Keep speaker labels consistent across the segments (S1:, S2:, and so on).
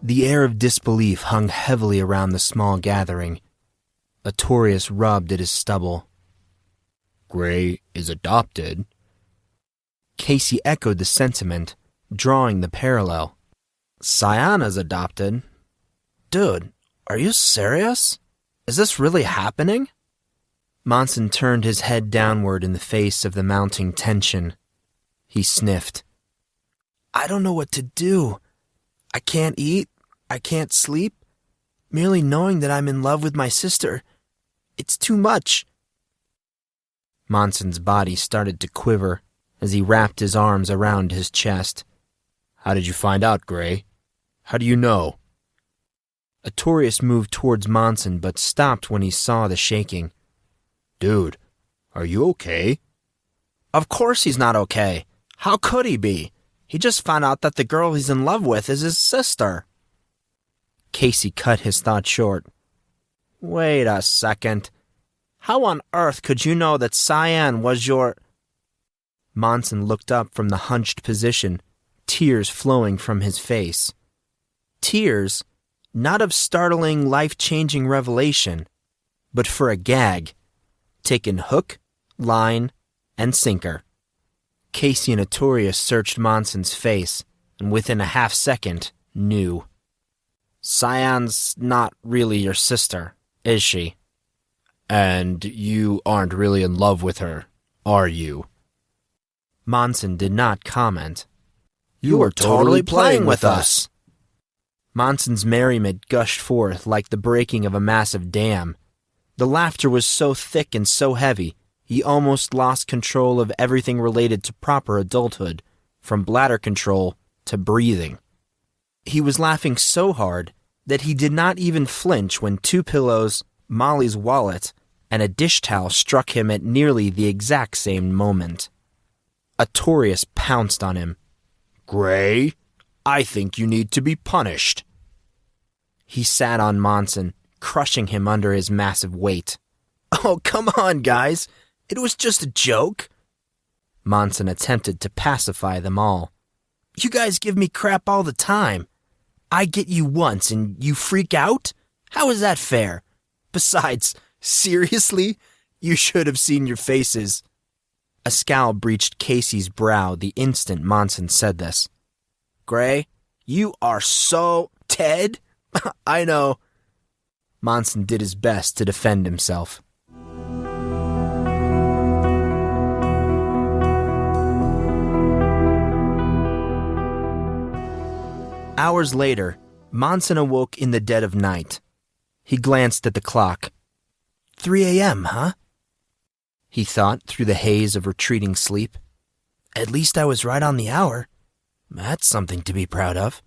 S1: The air of disbelief hung heavily around the small gathering. Artorius rubbed at his stubble.
S2: Grey is adopted.
S1: Casey echoed the sentiment, drawing the parallel.
S3: Cyanna's adopted? Dude, are you serious? Is this really happening?
S1: Monson turned his head downward in the face of the mounting tension. He sniffed. I don't know what to do. I can't eat. I can't sleep. Merely knowing that I'm in love with my sister. It's too much. Monson's body started to quiver as he wrapped his arms around his chest.
S2: How did you find out, Grey? How do you know?
S1: Artorius moved towards Monson but stopped when he saw the shaking.
S2: Dude, are you okay?
S3: Of course he's not okay. How could he be? He just found out that the girl he's in love with is his sister.
S1: Casey cut his thought short.
S3: Wait a second. How on earth could you know that Cyan was your...
S1: Monson looked up from the hunched position, tears flowing from his face. Tears, not of startling, life-changing revelation, but for a gag, taken hook, line, and sinker. Casey and Artorius searched Monson's face, and within a half-second, knew.
S3: Cyan's not really your sister, is she?
S2: And you aren't really in love with her, are you?
S1: Monson did not comment.
S3: You were totally playing with us.
S1: Monson's merriment gushed forth like the breaking of a massive dam. The laughter was so thick and so heavy, he almost lost control of everything related to proper adulthood, from bladder control to breathing. He was laughing so hard that he did not even flinch when 2 pillows, Molly's wallet, and a dish towel struck him at nearly the exact same moment. Artorius pounced on him.
S2: Grey, I think you need to be punished.
S1: He sat on Monson, crushing him under his massive weight.
S3: Oh, come on, guys. It was just a joke.
S1: Monson attempted to pacify them all.
S3: You guys give me crap all the time. I get you once and you freak out? How is that fair? Besides, seriously? You should have seen your faces.
S1: A scowl breached Casey's brow the instant Monson said this.
S3: Grey, you are so... Ted? I know.
S1: Monson did his best to defend himself. Hours later, Monson awoke in the dead of night. He glanced at the clock. 3 a.m., huh? He thought through the haze of retreating sleep. At least I was right on the hour. That's something to be proud of.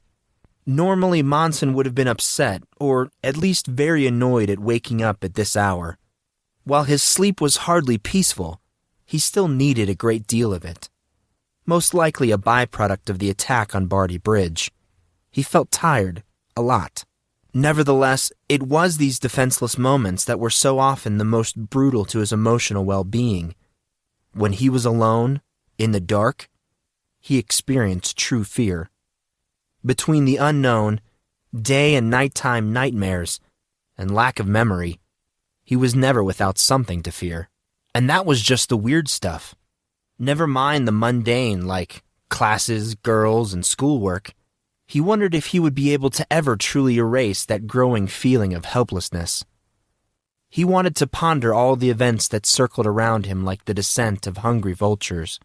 S1: Normally, Monson would have been upset, or at least very annoyed at waking up at this hour. While his sleep was hardly peaceful, he still needed a great deal of it. Most likely a byproduct of the attack on Barty Bridge. He felt tired, a lot. Nevertheless, it was these defenseless moments that were so often the most brutal to his emotional well-being. When he was alone, in the dark, he experienced true fear. Between the unknown, day and nighttime nightmares, and lack of memory, he was never without something to fear. And that was just the weird stuff. Never mind the mundane like classes, girls, and schoolwork. He wondered if he would be able to ever truly erase that growing feeling of helplessness. He wanted to ponder all the events that circled around him like the descent of hungry vultures.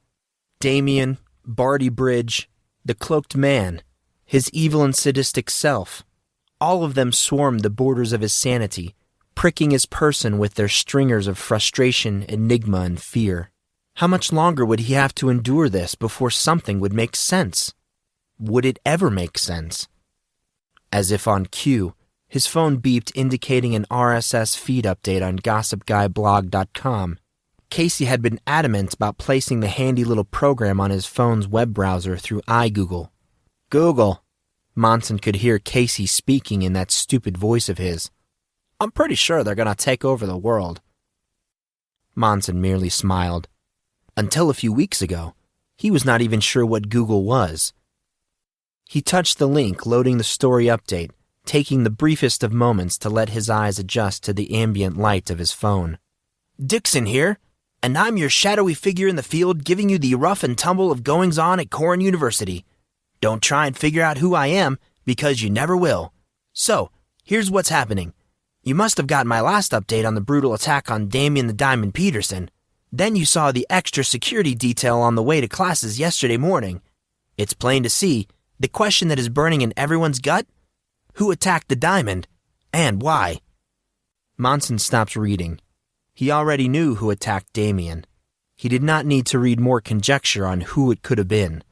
S1: Damien, Barty Bridge, the cloaked man, his evil and sadistic self, all of them swarmed the borders of his sanity, pricking his person with their stringers of frustration, enigma, and fear. How much longer would he have to endure this before something would make sense? Would it ever make sense? As if on cue, his phone beeped indicating an RSS feed update on gossipguyblog.com. Casey had been adamant about placing the handy little program on his phone's web browser through iGoogle. Google. Monson could hear Casey speaking in that stupid voice of his. I'm pretty sure they're going to take over the world. Monson merely smiled. Until a few weeks ago, he was not even sure what Google was. He touched the link, loading the story update, taking the briefest of moments to let his eyes adjust to the ambient light of his phone.
S3: Dixon here, and I'm your shadowy figure in the field giving you the rough and tumble of goings-on at Collin University. Don't try and figure out who I am, because you never will. So, here's what's happening. You must have gotten my last update on the brutal attack on Damien the Diamond Peterson. Then you saw the extra security detail on the way to classes yesterday morning. It's plain to see, the question that is burning in everyone's gut? Who attacked the diamond, and why?
S1: Monson stopped reading. He already knew who attacked Damien. He did not need to read more conjecture on who it could have been.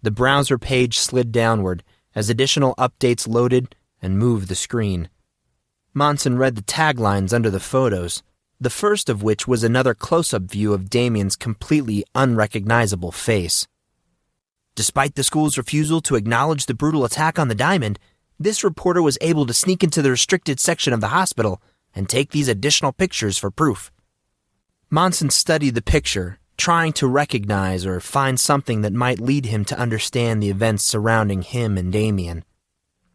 S1: The browser page slid downward as additional updates loaded and moved the screen. Monson read the taglines under the photos, the first of which was another close-up view of Damien's completely unrecognizable face.
S3: Despite the school's refusal to acknowledge the brutal attack on the diamond, this reporter was able to sneak into the restricted section of the hospital and take these additional pictures for proof.
S1: Monson studied the picture, trying to recognize or find something that might lead him to understand the events surrounding him and Damien.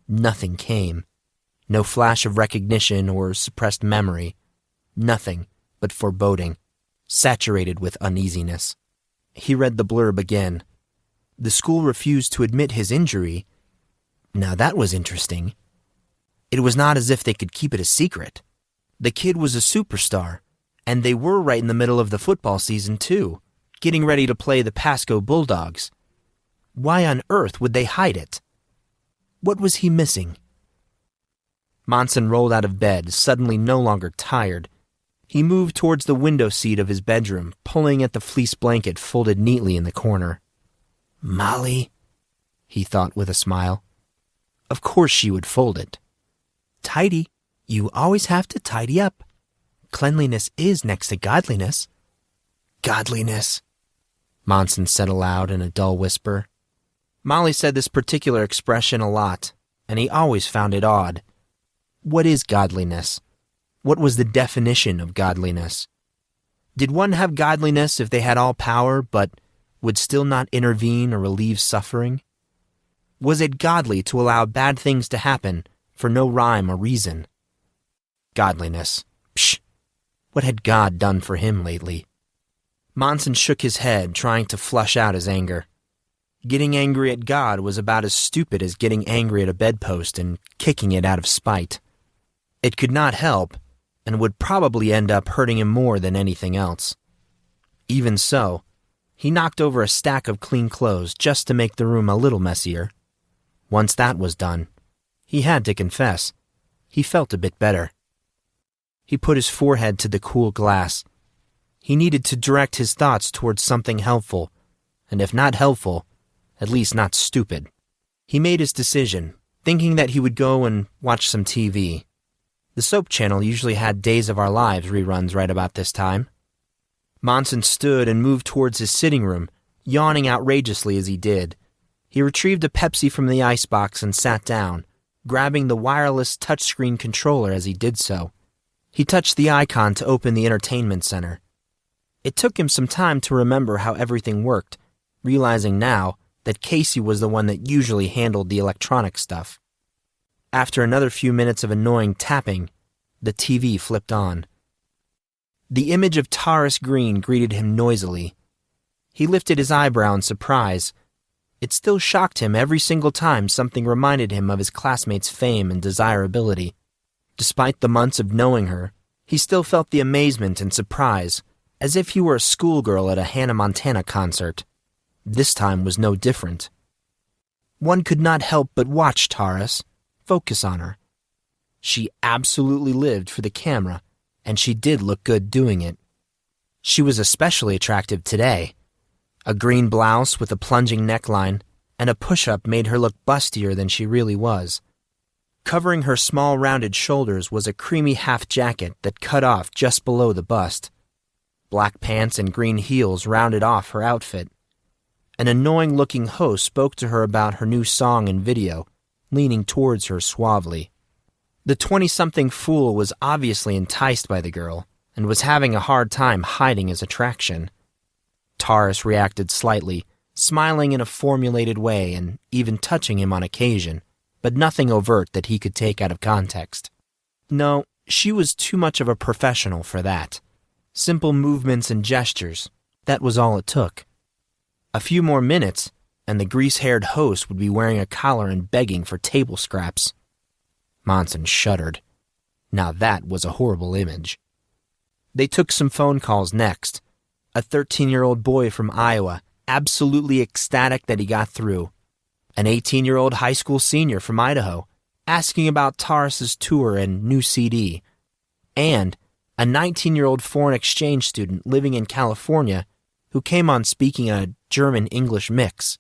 S1: Nothing came. No flash of recognition or suppressed memory. Nothing but foreboding, saturated with uneasiness. He read the blurb again. The school refused to admit his injury. Now that was interesting. It was not as if they could keep it a secret. The kid was a superstar, and they were right in the middle of the football season too, getting ready to play the Pasco Bulldogs. Why on earth would they hide it? What was he missing? Monson rolled out of bed, suddenly no longer tired. He moved towards the window seat of his bedroom, pulling at the fleece blanket folded neatly in the corner. Molly, he thought with a smile. Of course she would fold it. Tidy. You always have to tidy up. Cleanliness is next to godliness. Godliness, Monson said aloud in a dull whisper. Molly said this particular expression a lot, and he always found it odd. What is godliness? What was the definition of godliness? Did one have godliness if they had all power, but would still not intervene or relieve suffering? Was it godly to allow bad things to happen for no rhyme or reason? Godliness. Psh! What had God done for him lately? Monson shook his head, trying to flush out his anger. Getting angry at God was about as stupid as getting angry at a bedpost and kicking it out of spite. It could not help, and would probably end up hurting him more than anything else. Even so, he knocked over a stack of clean clothes just to make the room a little messier. Once that was done, he had to confess, he felt a bit better. He put his forehead to the cool glass. He needed to direct his thoughts towards something helpful, and if not helpful, at least not stupid. He made his decision, thinking that he would go and watch some TV. The soap channel usually had Days of Our Lives reruns right about this time. Monson stood and moved towards his sitting room, yawning outrageously as he did. He retrieved a Pepsi from the icebox and sat down, grabbing the wireless touchscreen controller as he did so. He touched the icon to open the entertainment center. It took him some time to remember how everything worked, realizing now that Casey was the one that usually handled the electronic stuff. After another few minutes of annoying tapping, the TV flipped on. The image of Taurus Green greeted him noisily. He lifted his eyebrow in surprise. It still shocked him every single time something reminded him of his classmate's fame and desirability. Despite the months of knowing her, he still felt the amazement and surprise, as if he were a schoolgirl at a Hannah Montana concert. This time was no different. One could not help but watch Taurus, focus on her. She absolutely lived for the camera, and she did look good doing it. She was especially attractive today. A green blouse with a plunging neckline and a push-up made her look bustier than she really was. Covering her small rounded shoulders was a creamy half jacket that cut off just below the bust. Black pants and green heels rounded off her outfit. An annoying-looking host spoke to her about her new song and video, leaning towards her suavely. The 20-something fool was obviously enticed by the girl and was having a hard time hiding his attraction. Taurus reacted slightly, smiling in a formulated way and even touching him on occasion, but nothing overt that he could take out of context. No, she was too much of a professional for that. Simple movements and gestures, that was all it took. A few more minutes, and the grease-haired host would be wearing a collar and begging for table scraps. Monson shuddered. Now that was a horrible image. They took some phone calls next. A 13-year-old boy from Iowa, absolutely ecstatic that he got through. An 18-year-old high school senior from Idaho, asking about Taurus's tour and new CD. And a 19-year-old foreign exchange student living in California who came on speaking a German-English mix.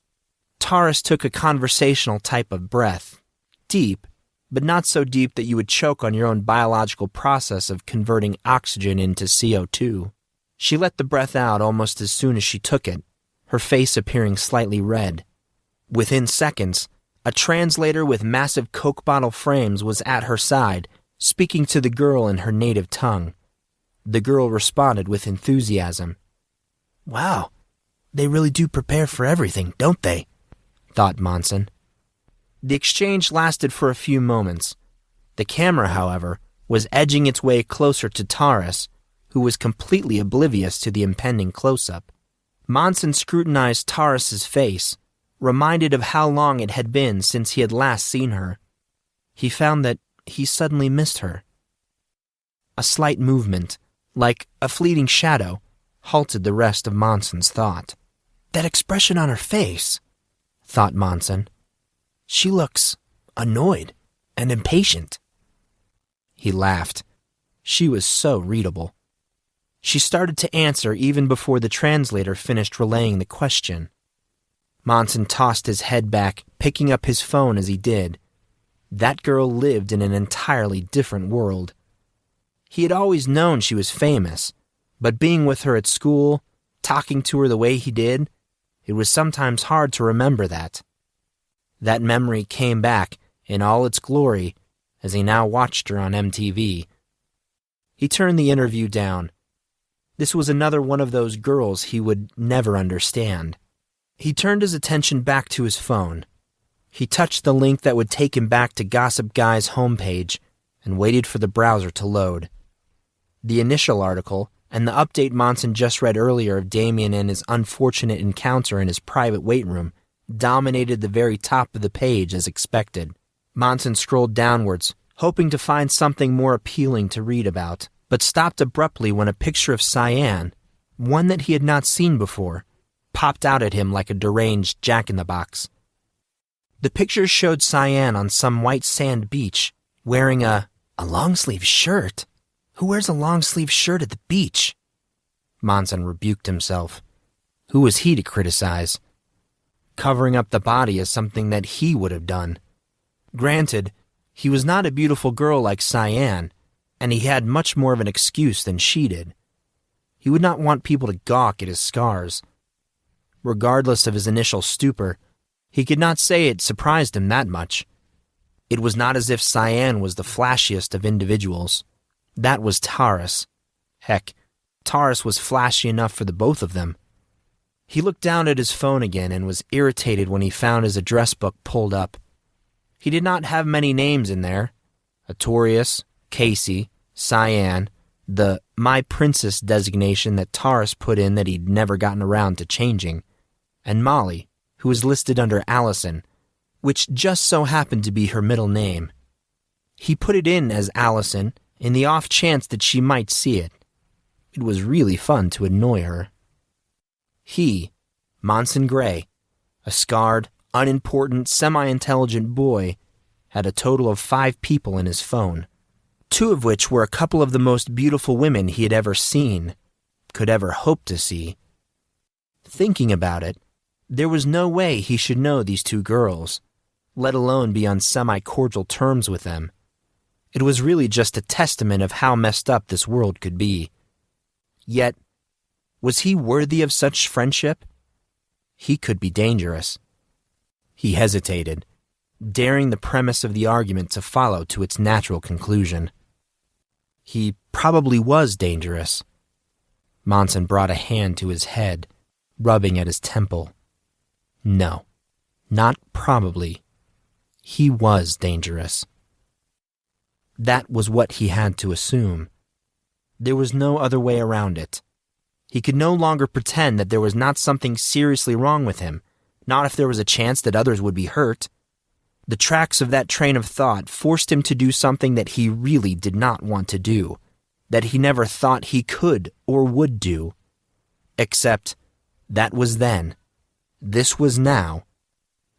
S1: Taurus took a conversational type of breath, deep, but not so deep that you would choke on your own biological process of converting oxygen into CO2. She let the breath out almost as soon as she took it, her face appearing slightly red. Within seconds, a translator with massive Coke bottle frames was at her side, speaking to the girl in her native tongue. The girl responded with enthusiasm.
S3: Wow, they really do prepare for everything, don't they?
S1: Thought Monson. The exchange lasted for a few moments. The camera, however, was edging its way closer to Taurus, who was completely oblivious to the impending close-up. Monson scrutinized Taurus's face, reminded of how long it had been since he had last seen her. He found that he suddenly missed her. A slight movement, like a fleeting shadow, halted the rest of Monson's thought.
S3: That expression on her face,
S1: thought Monson.
S3: She looks annoyed and impatient.
S1: He laughed. She was so readable. She started to answer even before the translator finished relaying the question. Monson tossed his head back, picking up his phone as he did. That girl lived in an entirely different world. He had always known she was famous, but being with her at school, talking to her the way he did, it was sometimes hard to remember that. That memory came back in all its glory as he now watched her on MTV. He turned the interview down. This was another one of those girls he would never understand. He turned his attention back to his phone. He touched the link that would take him back to Gossip Guy's homepage and waited for the browser to load. The initial article and the update Monson just read earlier of Damien and his unfortunate encounter in his private weight room dominated the very top of the page as expected. Monson scrolled downwards, hoping to find something more appealing to read about, but stopped abruptly when a picture of Cyan, one that he had not seen before, popped out at him like a deranged jack-in-the-box. The picture showed Cyan on some white sand beach, wearing a long-sleeve shirt. Who wears a long-sleeve shirt at the beach? Monson rebuked himself. Who was he to criticize? Covering up the body is something that he would have done. Granted, he was not a beautiful girl like Cyan, and he had much more of an excuse than she did. He would not want people to gawk at his scars. Regardless of his initial stupor, he could not say it surprised him that much. It was not as if Cyan was the flashiest of individuals. That was Taurus. Heck, Taurus was flashy enough for the both of them. He looked down at his phone again and was irritated when he found his address book pulled up. He did not have many names in there. Artorius, Casey, Cyan, the My Princess designation that Taurus put in that he'd never gotten around to changing, and Molly, who was listed under Allison, which just so happened to be her middle name. He put it in as Allison in the off chance that she might see it. It was really fun to annoy her. He, Monson Grey, a scarred, unimportant, semi-intelligent boy, had a total of 5 people in his phone, 2 of which were a couple of the most beautiful women he had ever seen, could ever hope to see. Thinking about it, there was no way he should know these 2 girls, let alone be on semi-cordial terms with them. It was really just a testament of how messed up this world could be. Yet, was he worthy of such friendship? He could be dangerous. He hesitated, daring the premise of the argument to follow to its natural conclusion. He probably was dangerous. Monson brought a hand to his head, rubbing at his temple. No, not probably. He was dangerous. That was what he had to assume. There was no other way around it. He could no longer pretend that there was not something seriously wrong with him, not if there was a chance that others would be hurt. The tracks of that train of thought forced him to do something that he really did not want to do, that he never thought he could or would do. Except, that was then, this was now,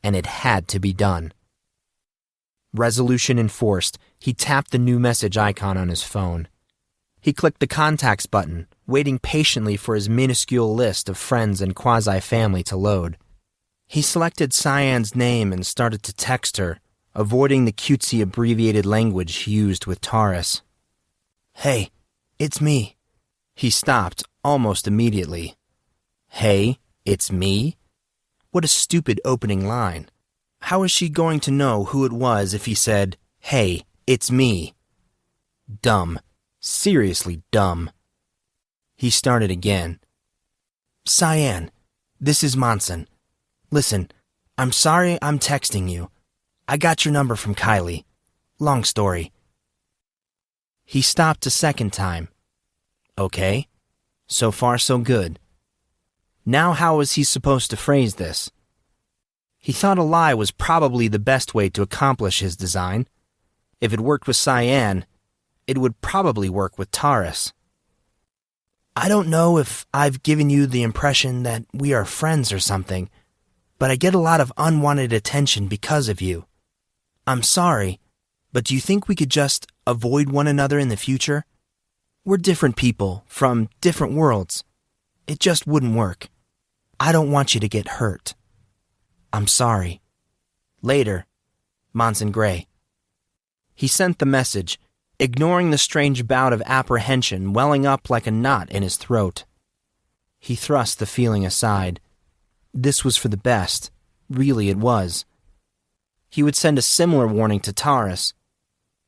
S1: and it had to be done. Resolution enforced, he tapped the new message icon on his phone. He clicked the contacts button, waiting patiently for his minuscule list of friends and quasi-family to load. He selected Cyan's name and started to text her, avoiding the cutesy abbreviated language he used with Taurus. "Hey, it's me." He stopped almost immediately. "Hey, it's me?" What a stupid opening line. How was she going to know who it was if he said, "Hey, it's me"? Dumb. Seriously dumb. He started again. "Cyan, this is Monson. Listen, I'm sorry I'm texting you. I got your number from Kylie. Long story." He stopped a second time. Okay. So far so good. Now how was he supposed to phrase this? He thought a lie was probably the best way to accomplish his design. If it worked with Cyan, it would probably work with Taurus. "I don't know if I've given you the impression that we are friends or something, but I get a lot of unwanted attention because of you. I'm sorry, but do you think we could just avoid one another in the future? We're different people from different worlds. It just wouldn't work. I don't want you to get hurt. I'm sorry. Later, Monson Grey." He sent the message, ignoring the strange bout of apprehension welling up like a knot in his throat. He thrust the feeling aside. This was for the best. Really, it was. He would send a similar warning to Taurus.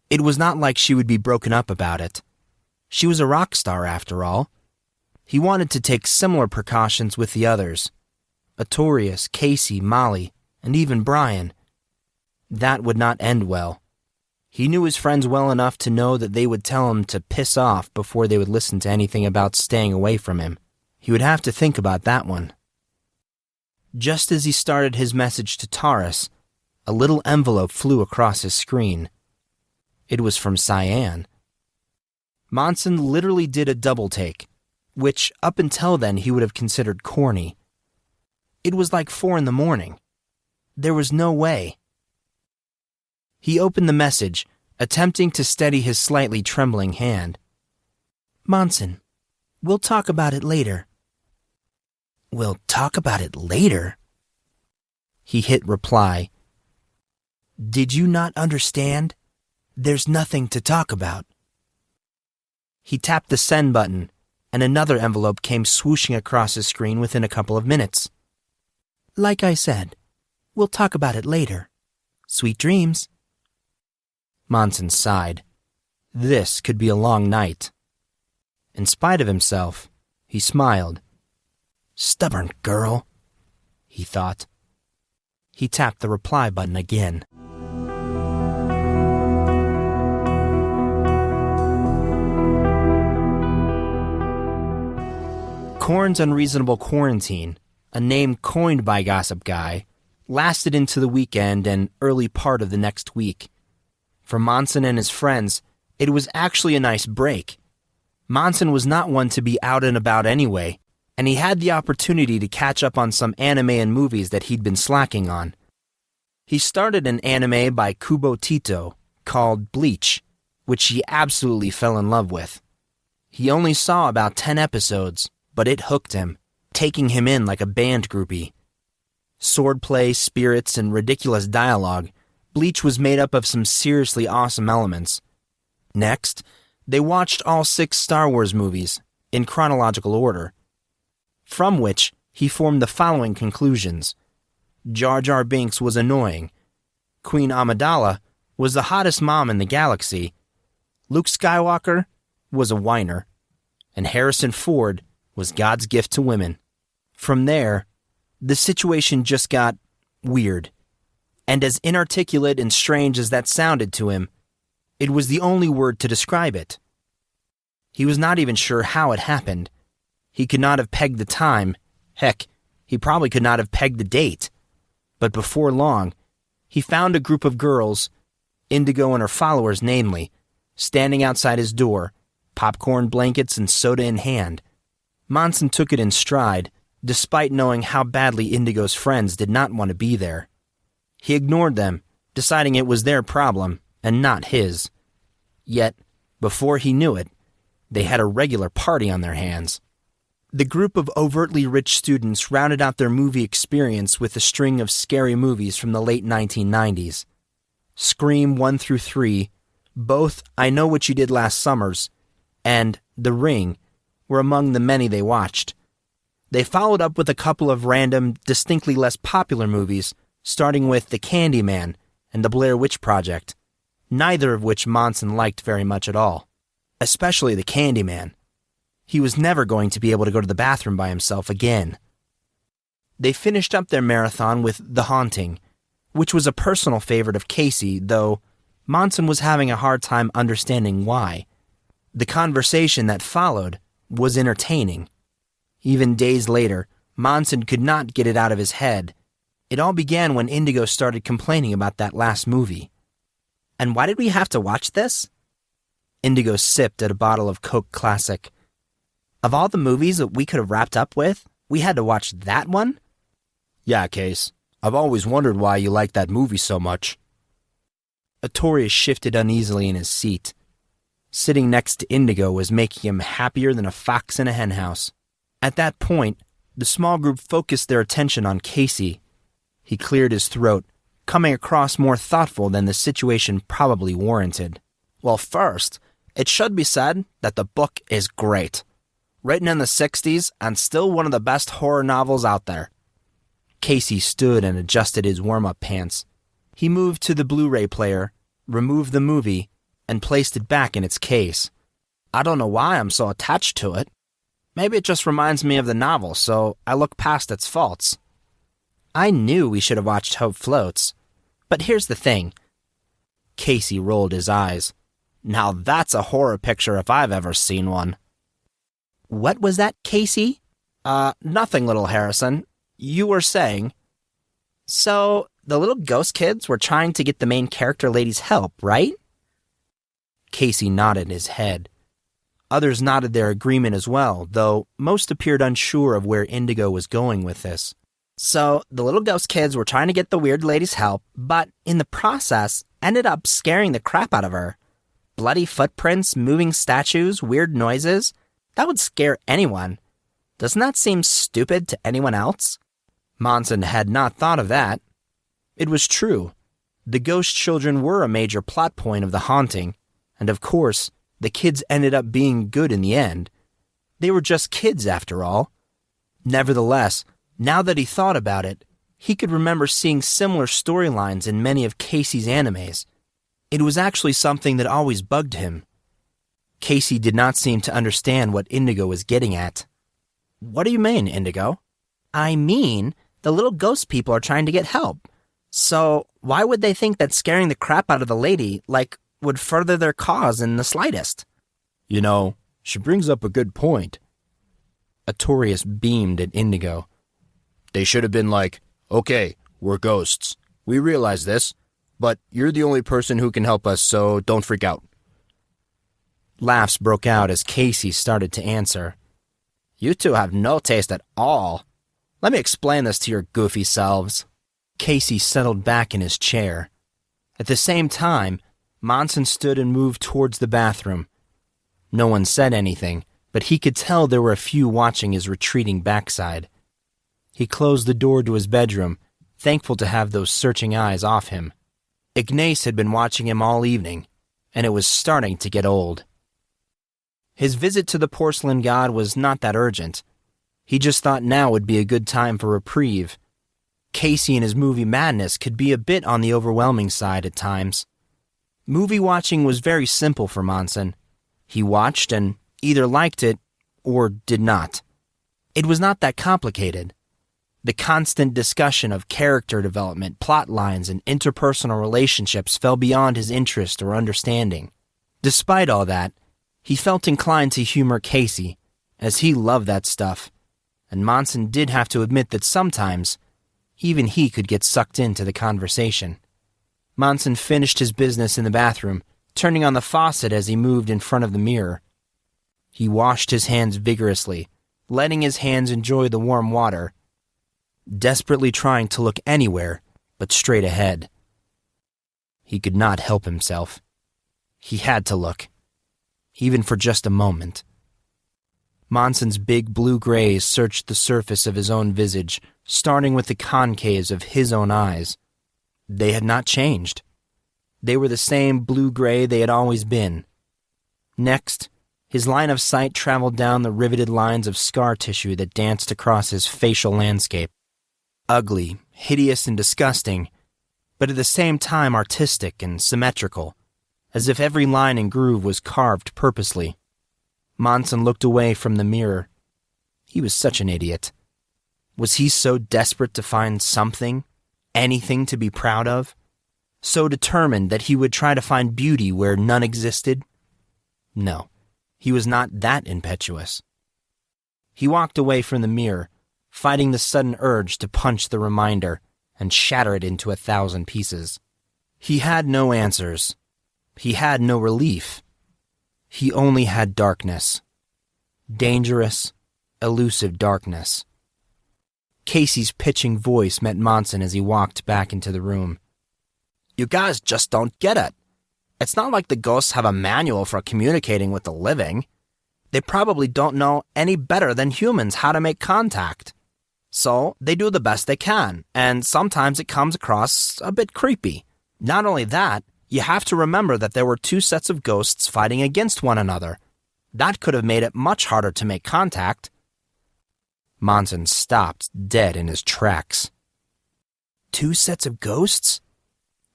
S1: It was not like she would be broken up about it. She was a rock star, after all. He wanted to take similar precautions with the others. Artorius, Casey, Molly, and even Brian. That would not end well. He knew his friends well enough to know that they would tell him to piss off before they would listen to anything about staying away from him. He would have to think about that one. Just as he started his message to Taurus, a little envelope flew across his screen. It was from Cyan. Monson literally did a double take, which up until then he would have considered corny. It was like 4 a.m. There was no way. He opened the message, attempting to steady his slightly trembling hand. "Monson, we'll talk about it later." "We'll talk about it later?" He hit reply. "Did you not understand? There's nothing to talk about." He tapped the send button, and another envelope came swooshing across his screen within a couple of minutes. "Like I said, we'll talk about it later. Sweet dreams." Monson sighed. This could be a long night. In spite of himself, he smiled. "Stubborn girl," he thought. He tapped the reply button again. Korn's unreasonable quarantine, a name coined by Gossip Guy, lasted into the weekend and early part of the next week. For Monson and his friends, it was actually a nice break. Monson was not one to be out and about anyway, and he had the opportunity to catch up on some anime and movies that he'd been slacking on. He started an anime by Kubo Tito called Bleach, which he absolutely fell in love with. He only saw about 10 episodes, but it hooked him, taking him in like a band groupie. Swordplay, spirits, and ridiculous dialogue, Bleach was made up of some seriously awesome elements. Next, they watched all 6 Star Wars movies, in chronological order, from which he formed the following conclusions. Jar Jar Binks was annoying. Queen Amidala was the hottest mom in the galaxy. Luke Skywalker was a whiner. And Harrison Ford was God's gift to women. From there, The situation just got weird. And as inarticulate and strange as that sounded to him, it was the only word to describe it. He was not even sure how it happened. He could not have pegged the time. Heck, he probably could not have pegged the date. But before long, he found a group of girls, Indigo and her followers namely, standing outside his door, popcorn, blankets, and soda in hand. Monson took it in stride, despite knowing how badly Indigo's friends did not want to be there. He ignored them, deciding it was their problem and not his. Yet, before he knew it, they had a regular party on their hands. The group of overtly rich students rounded out their movie experience with a string of scary movies from the late 1990s. Scream 1 through 3, both I Know What You Did Last Summers, and The Ring were among the many they watched. They followed up with a couple of random, distinctly less popular movies, starting with The Candyman and The Blair Witch Project, neither of which Monson liked very much at all. Especially The Candyman. He was never going to be able to go to the bathroom by himself again. They finished up their marathon with The Haunting, which was a personal favorite of Casey, though Monson was having a hard time understanding why. The conversation that followed was entertaining. Even days later, Monson could not get it out of his head. It all began when Indigo started complaining about that last movie. "And why did we have to watch this?" Indigo sipped at a bottle of Coke Classic. "Of all the movies that we could have wrapped up with, we had to watch that one?"
S2: Yeah, Case. I've always wondered why you like that movie so much.
S1: Artorius shifted uneasily in his seat. Sitting next to Indigo was making him happier than a fox in a henhouse. At that point, the small group focused their attention on Casey. He cleared his throat, coming across more thoughtful than the situation probably warranted. "Well, first, it should be said that the book is great. Written in the 60s and still one of the best horror novels out there." Casey stood and adjusted his warm-up pants. He moved to the Blu-ray player, removed the movie, and placed it back in its case. "I don't know why I'm so attached to it. Maybe it just reminds me of the novel, so I look past its faults. I knew we should have watched Hope Floats. But here's the thing." Casey rolled his eyes. "Now that's a horror picture if I've ever seen one." "What was that, Casey?" Nothing, little Harrison. You were saying." "So, the little ghost kids were trying to get the main character lady's help, right?" Casey nodded his head. Others nodded their agreement as well, though most appeared unsure of where Indigo was going with this. "So, the little ghost kids were trying to get the weird lady's help, but in the process, ended up scaring the crap out of her. Bloody footprints, moving statues, weird noises. That would scare anyone. Doesn't that seem stupid to anyone else?" Monson had not thought of that. It was true. The ghost children were a major plot point of The Haunting, and of course, the kids ended up being good in the end. They were just kids after all. Nevertheless, now that he thought about it, he could remember seeing similar storylines in many of Casey's animes. It was actually something that always bugged him. Casey did not seem to understand what Indigo was getting at. "What do you mean, Indigo?" "I mean, the little ghost people are trying to get help. So why would they think that scaring the crap out of the lady, would further their cause in the slightest?"
S2: You know, she brings up a good point.
S1: Artorius beamed at Indigo.
S2: They should have been like, "Okay, we're ghosts. We realize this, but you're the only person who can help us, so don't freak out."
S1: Laughs broke out as Casey started to answer. "You two have no taste at all. Let me explain this to your goofy selves." Casey settled back in his chair. At the same time, Monson stood and moved towards the bathroom. No one said anything, but he could tell there were a few watching his retreating backside. He closed the door to his bedroom, thankful to have those searching eyes off him. Ignace had been watching him all evening, and it was starting to get old. His visit to the porcelain god was not that urgent. He just thought now would be a good time for reprieve. Casey and his movie madness could be a bit on the overwhelming side at times. Movie watching was very simple for Monson. He watched and either liked it or did not. It was not that complicated. The constant discussion of character development, plot lines, and interpersonal relationships fell beyond his interest or understanding. Despite all that, he felt inclined to humor Casey, as he loved that stuff, and Monson did have to admit that sometimes, even he could get sucked into the conversation. Monson finished his business in the bathroom, turning on the faucet as he moved in front of the mirror. He washed his hands vigorously, letting his hands enjoy the warm water, desperately trying to look anywhere but straight ahead. He could not help himself. He had to look, even for just a moment. Monson's big blue grays searched the surface of his own visage, starting with the concaves of his own eyes. They had not changed. They were the same blue-gray they had always been. Next, his line of sight traveled down the riveted lines of scar tissue that danced across his facial landscape. Ugly, hideous, and disgusting, but at the same time artistic and symmetrical, as if every line and groove was carved purposely. Monson looked away from the mirror. He was such an idiot. Was he so desperate to find something, anything to be proud of? So determined that he would try to find beauty where none existed? No, he was not that impetuous. He walked away from the mirror, fighting the sudden urge to punch the reminder and shatter it into 1,000 pieces. He had no answers. He had no relief. He only had darkness. Dangerous, elusive darkness. Casey's pitching voice met Monson as he walked back into the room. You guys just don't get it. It's not like the ghosts have a manual for communicating with the living. They probably don't know any better than humans how to make contact. So they do the best they can, and sometimes it comes across a bit creepy. Not only that, you have to remember that there were 2 sets of ghosts fighting against one another. That could have made it much harder to make contact. Monson stopped dead in his tracks. 2 sets of ghosts?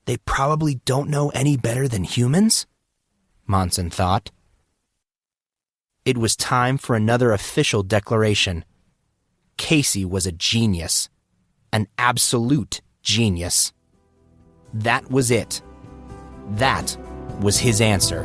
S1: They probably don't know any better than humans? Monson thought. It was time for another official declaration. Casey was a genius. An absolute genius. That was it. That was his answer.